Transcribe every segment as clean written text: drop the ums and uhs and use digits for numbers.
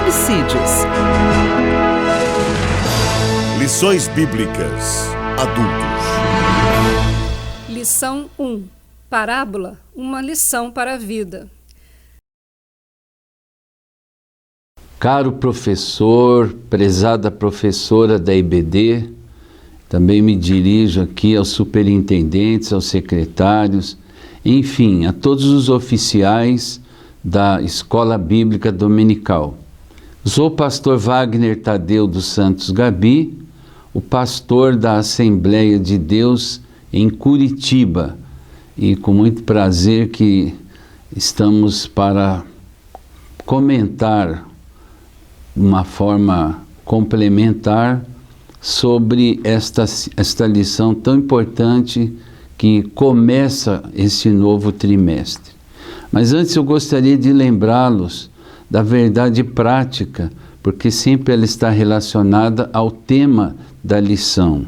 homicídios. Lições Bíblicas Adultos. Lição 1. Parábola, uma lição para a vida. Caro professor, prezada professora da IBD, também me dirijo aqui aos superintendentes, aos secretários, enfim, a todos os oficiais da Escola Bíblica Dominical. Sou o pastor Wagner Tadeu dos Santos Gabi, o pastor da Assembleia de Deus em Curitiba, e com muito prazer que estamos para comentar de uma forma complementar sobre esta lição tão importante que começa esse novo trimestre. Mas antes eu gostaria de lembrá-los da verdade prática, porque sempre ela está relacionada ao tema da lição,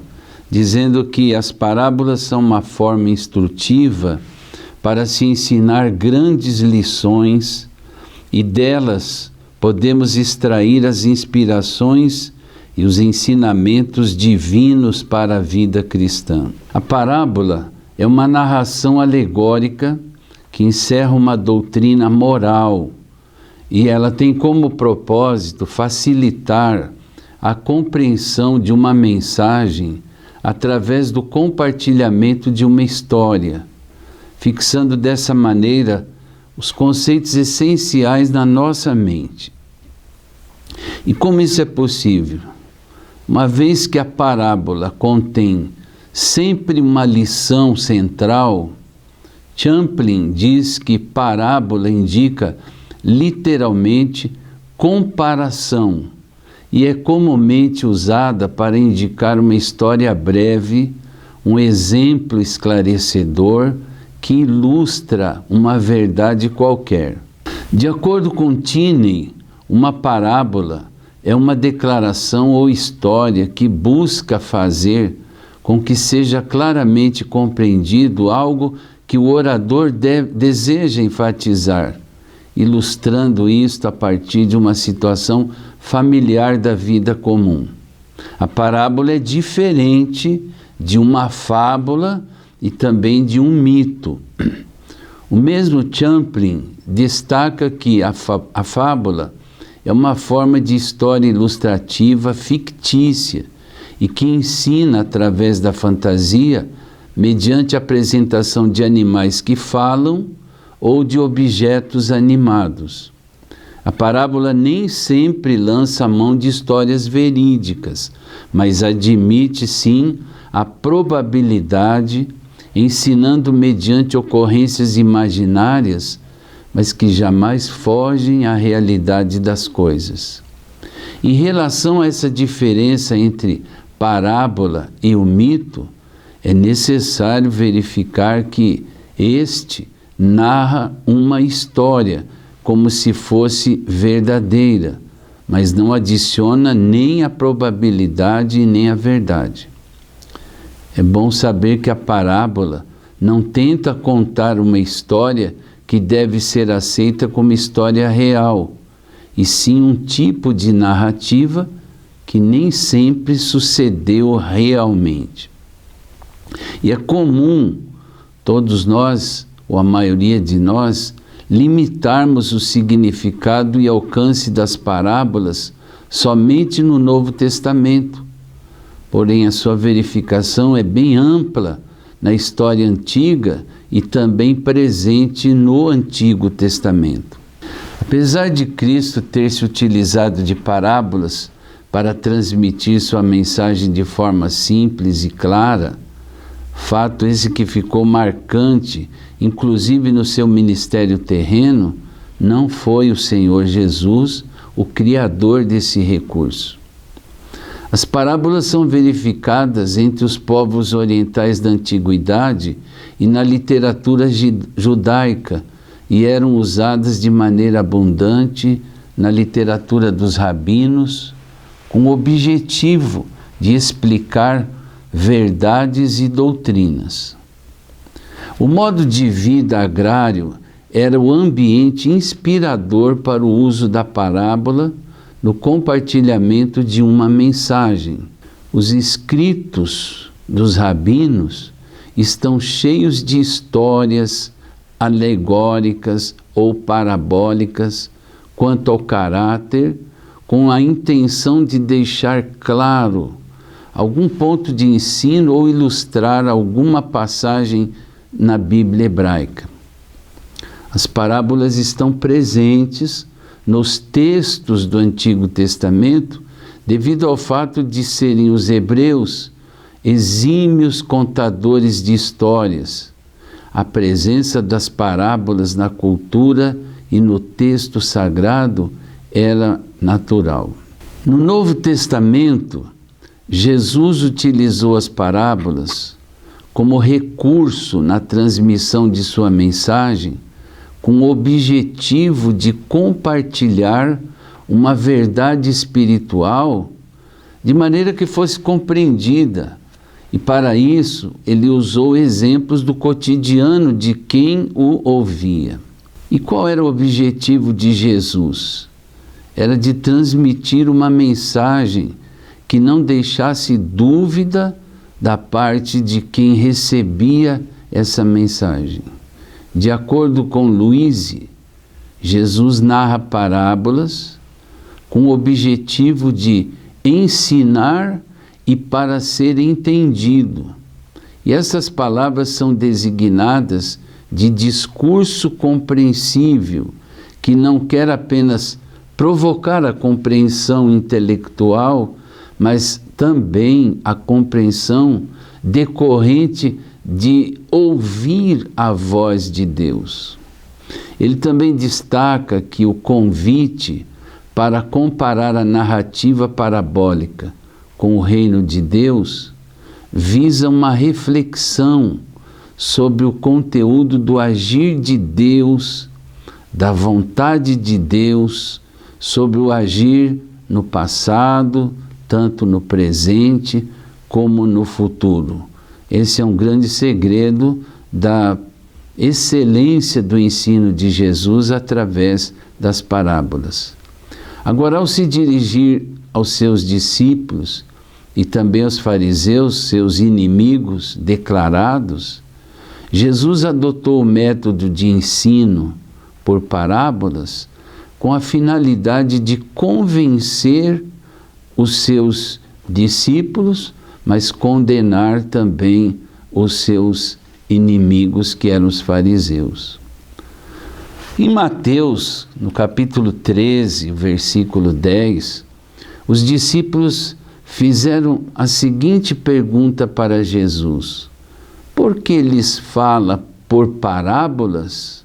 dizendo que as parábolas são uma forma instrutiva para se ensinar grandes lições e delas podemos extrair as inspirações e os ensinamentos divinos para a vida cristã. A parábola é uma narração alegórica que encerra uma doutrina moral e ela tem como propósito facilitar a compreensão de uma mensagem através do compartilhamento de uma história, fixando dessa maneira os conceitos essenciais na nossa mente. E como isso é possível? Uma vez que a parábola contém sempre uma lição central, Champlin diz que parábola indica literalmente comparação e é comumente usada para indicar uma história breve, um exemplo esclarecedor que ilustra uma verdade qualquer. De acordo com Tinney, uma parábola é uma declaração ou história que busca fazer com que seja claramente compreendido algo que o orador deseja enfatizar, ilustrando isto a partir de uma situação familiar da vida comum. A parábola é diferente de uma fábula e também de um mito. O mesmo Champlin destaca que a fábula é uma forma de história ilustrativa fictícia e que ensina através da fantasia, mediante a apresentação de animais que falam ou de objetos animados. A parábola nem sempre lança a mão de histórias verídicas, mas admite sim a probabilidade, ensinando mediante ocorrências imaginárias, mas que jamais fogem à realidade das coisas. Em relação a essa diferença entre parábola e o mito, é necessário verificar que este narra uma história como se fosse verdadeira, mas não adiciona nem a probabilidade nem a verdade. É bom saber que a parábola não tenta contar uma história que deve ser aceita como história real, e sim um tipo de narrativa que nem sempre sucedeu realmente. E é comum todos nós, ou a maioria de nós, limitarmos o significado e alcance das parábolas somente no Novo Testamento. Porém, a sua verificação é bem ampla na história antiga e também presente no Antigo Testamento. Apesar de Cristo ter se utilizado de parábolas para transmitir sua mensagem de forma simples e clara, fato esse que ficou marcante, inclusive no seu ministério terreno, não foi o Senhor Jesus o criador desse recurso. As parábolas são verificadas entre os povos orientais da antiguidade e na literatura judaica e eram usadas de maneira abundante na literatura dos rabinos, com o objetivo de explicar verdades e doutrinas. O modo de vida agrário era o ambiente inspirador para o uso da parábola no compartilhamento de uma mensagem. Os escritos dos rabinos estão cheios de histórias alegóricas ou parabólicas quanto ao caráter, com a intenção de deixar claro algum ponto de ensino ou ilustrar alguma passagem na Bíblia hebraica. As parábolas estão presentes nos textos do Antigo Testamento devido ao fato de serem os hebreus exímios contadores de histórias. A presença das parábolas na cultura e no texto sagrado era natural. No Novo Testamento, Jesus utilizou as parábolas como recurso na transmissão de sua mensagem, com o objetivo de compartilhar uma verdade espiritual de maneira que fosse compreendida. E para isso, ele usou exemplos do cotidiano de quem o ouvia. E qual era o objetivo de Jesus? Era de transmitir uma mensagem que não deixasse dúvida da parte de quem recebia essa mensagem. De acordo com Luise, Jesus narra parábolas com o objetivo de ensinar e para ser entendido. E essas palavras são designadas de discurso compreensível, que não quer apenas provocar a compreensão intelectual, mas também a compreensão decorrente de ouvir a voz de Deus. Ele também destaca que o convite para comparar a narrativa parabólica com o reino de Deus visa uma reflexão sobre o conteúdo do agir de Deus, da vontade de Deus, sobre o agir no passado, tanto no presente como no futuro. Esse é um grande segredo da excelência do ensino de Jesus através das parábolas. Agora, ao se dirigir aos seus discípulos e também aos fariseus, seus inimigos declarados, Jesus adotou o método de ensino por parábolas com a finalidade de convencer os seus discípulos, mas condenar também os seus inimigos, que eram os fariseus. Em Mateus, no capítulo 13, versículo 10, os discípulos fizeram a seguinte pergunta para Jesus: por que lhes fala por parábolas?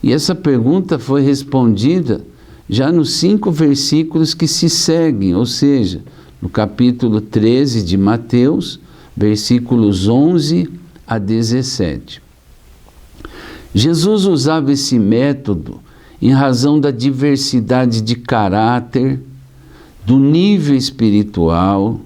E essa pergunta foi respondida já nos 5 versículos que se seguem, ou seja, no capítulo 13 de Mateus, versículos 11 a 17. Jesus usava esse método em razão da diversidade de caráter, do nível espiritual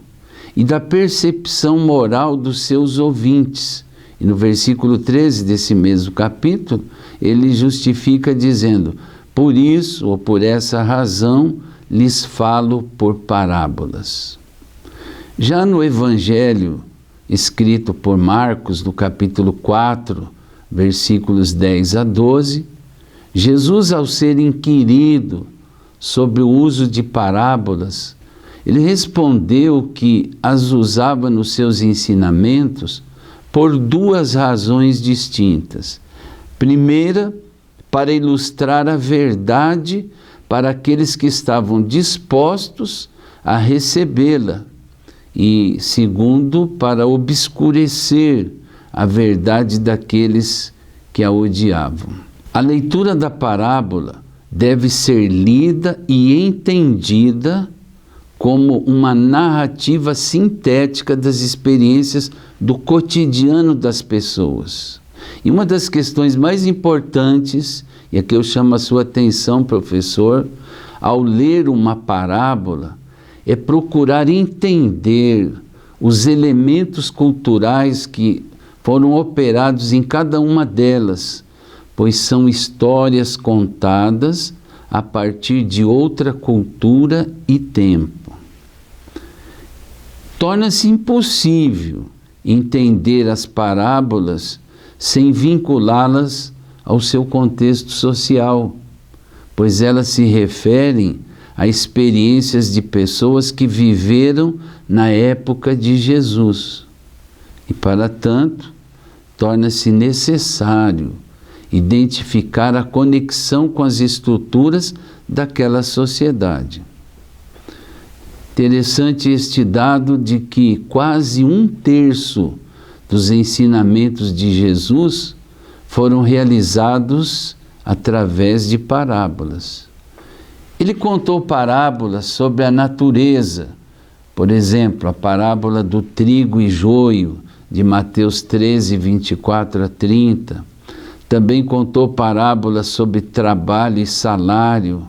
e da percepção moral dos seus ouvintes. E no versículo 13 desse mesmo capítulo, ele justifica dizendo: por isso ou por essa razão lhes falo por parábolas. Já no Evangelho escrito por Marcos, no capítulo 4, versículos 10 a 12, Jesus, ao ser inquirido sobre o uso de parábolas, ele respondeu que as usava nos seus ensinamentos por 2 razões distintas. Primeira, para ilustrar a verdade para aqueles que estavam dispostos a recebê-la. E segundo, para obscurecer a verdade daqueles que a odiavam. A leitura da parábola deve ser lida e entendida como uma narrativa sintética das experiências do cotidiano das pessoas. E uma das questões mais importantes, e aqui eu chamo a sua atenção, professor, ao ler uma parábola, é procurar entender os elementos culturais que foram operados em cada uma delas, pois são histórias contadas a partir de outra cultura e tempo. Torna-se impossível entender as parábolas sem vinculá-las ao seu contexto social, pois elas se referem a experiências de pessoas que viveram na época de Jesus. E, para tanto, torna-se necessário identificar a conexão com as estruturas daquela sociedade. Interessante este dado de que quase 1/3 dos ensinamentos de Jesus foram realizados através de parábolas. Ele contou parábolas sobre a natureza, por exemplo, a parábola do trigo e joio, de Mateus 13, 24 a 30. Também contou parábolas sobre trabalho e salário,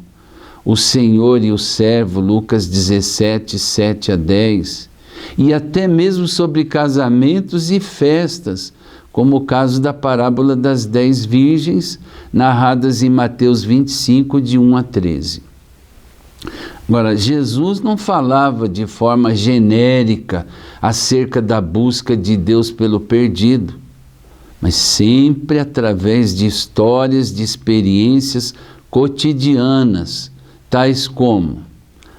o Senhor e o servo, Lucas 17, 7 a 10. E até mesmo sobre casamentos e festas, como o caso da parábola das 10 virgens, narradas em Mateus 25, de 1 a 13. Agora, Jesus não falava de forma genérica acerca da busca de Deus pelo perdido, mas sempre através de histórias, de experiências cotidianas, tais como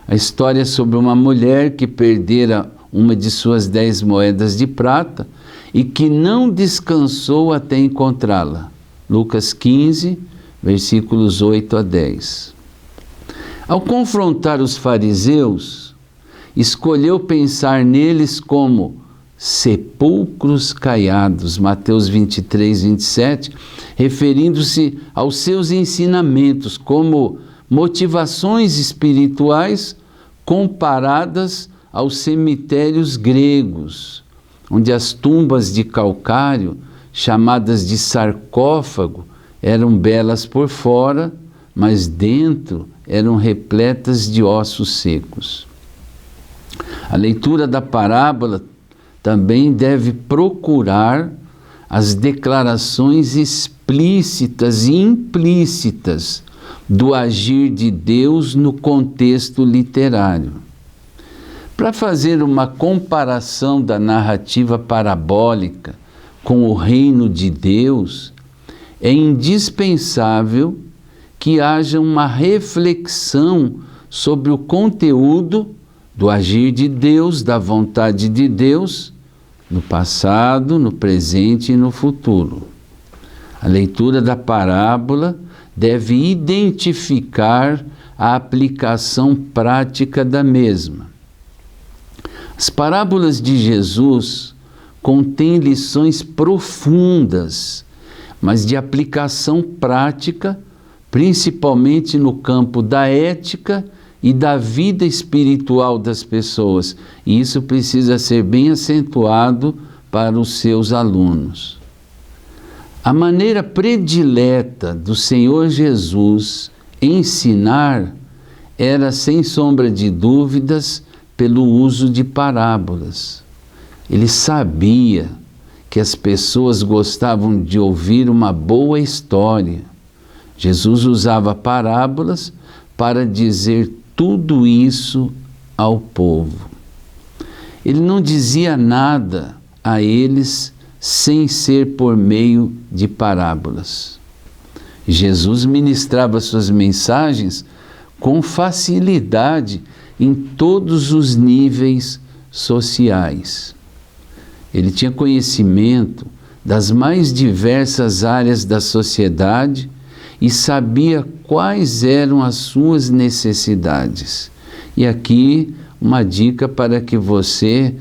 a história sobre uma mulher que perdera uma de suas 10 moedas de prata e que não descansou até encontrá-la. Lucas 15, versículos 8 a 10. Ao confrontar os fariseus, escolheu pensar neles como sepulcros caiados, Mateus 23, 27, referindo-se aos seus ensinamentos como motivações espirituais comparadas aos cemitérios gregos, onde as tumbas de calcário, chamadas de sarcófago, eram belas por fora, mas dentro eram repletas de ossos secos. A leitura da parábola também deve procurar as declarações explícitas e implícitas do agir de Deus no contexto literário. Para fazer uma comparação da narrativa parabólica com o reino de Deus, é indispensável que haja uma reflexão sobre o conteúdo do agir de Deus, da vontade de Deus, no passado, no presente e no futuro. A leitura da parábola deve identificar a aplicação prática da mesma. As parábolas de Jesus contêm lições profundas, mas de aplicação prática, principalmente no campo da ética e da vida espiritual das pessoas. E isso precisa ser bem acentuado para os seus alunos. A maneira predileta do Senhor Jesus ensinar era, sem sombra de dúvidas, pelo uso de parábolas. Ele sabia que as pessoas gostavam de ouvir uma boa história. Jesus usava parábolas para dizer tudo isso ao povo. Ele não dizia nada a eles sem ser por meio de parábolas. Jesus ministrava suas mensagens com facilidade em todos os níveis sociais. Ele tinha conhecimento das mais diversas áreas da sociedade e sabia quais eram as suas necessidades. E aqui uma dica para que você,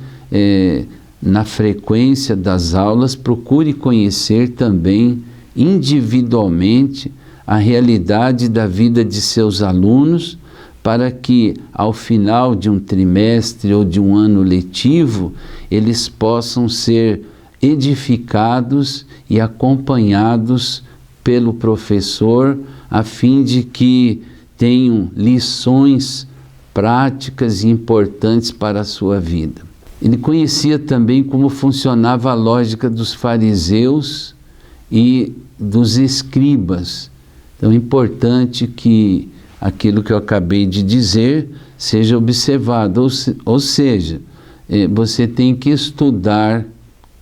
na frequência das aulas, procure conhecer também individualmente a realidade da vida de seus alunos, para que ao final de um trimestre ou de um ano letivo, eles possam ser edificados e acompanhados pelo professor, a fim de que tenham lições práticas e importantes para a sua vida. Ele conhecia também como funcionava a lógica dos fariseus e dos escribas. Então é importante que aquilo que eu acabei de dizer seja observado. Ou seja, você tem que estudar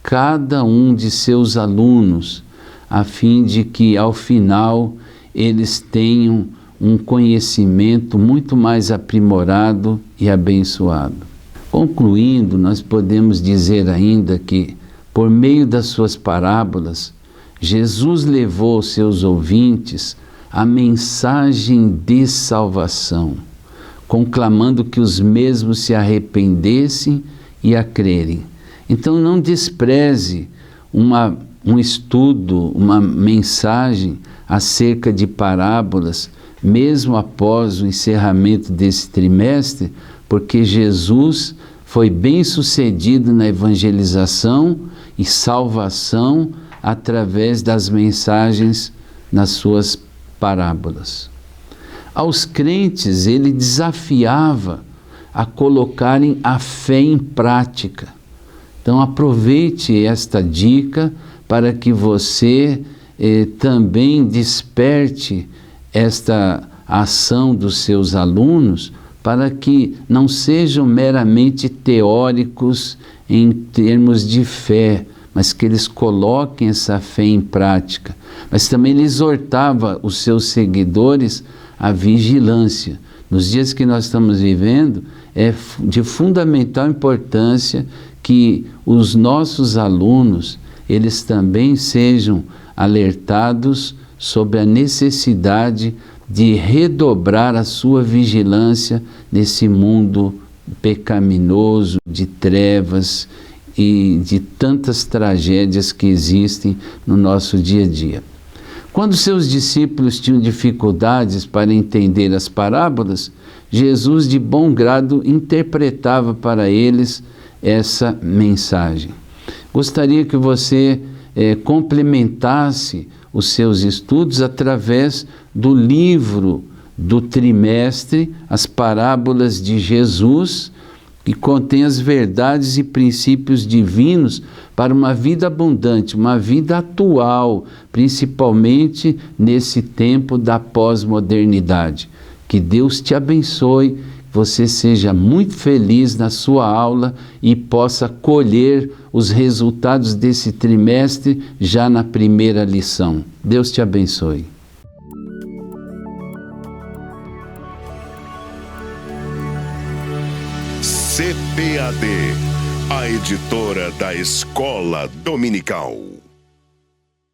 cada um de seus alunos, a fim de que ao final eles tenham um conhecimento muito mais aprimorado e abençoado. Concluindo, nós podemos dizer ainda que, por meio das suas parábolas, Jesus levou aos seus ouvintes a mensagem de salvação, conclamando que os mesmos se arrependessem e a crerem. Então não despreze um estudo, uma mensagem acerca de parábolas, mesmo após o encerramento desse trimestre, porque Jesus foi bem-sucedido na evangelização e salvação através das mensagens nas suas parábolas. Aos crentes, ele desafiava a colocarem a fé em prática. Então aproveite esta dica para que você também desperte esta ação dos seus alunos, para que não sejam meramente teóricos em termos de fé, mas que eles coloquem essa fé em prática. Mas também ele exortava os seus seguidores à vigilância. Nos dias que nós estamos vivendo, é de fundamental importância que os nossos alunos, eles também sejam alertados sobre a necessidade de redobrar a sua vigilância nesse mundo pecaminoso, de trevas e de tantas tragédias que existem no nosso dia a dia. Quando seus discípulos tinham dificuldades para entender as parábolas, Jesus de bom grado interpretava para eles essa mensagem. Gostaria que você complementasse os seus estudos através do livro do trimestre, As Parábolas de Jesus, que contém as verdades e princípios divinos para uma vida abundante, uma vida atual, principalmente nesse tempo da pós-modernidade. Que Deus te abençoe, você seja muito feliz na sua aula e possa colher os resultados desse trimestre já na primeira lição. Deus te abençoe. CPAD, a editora da Escola Dominical.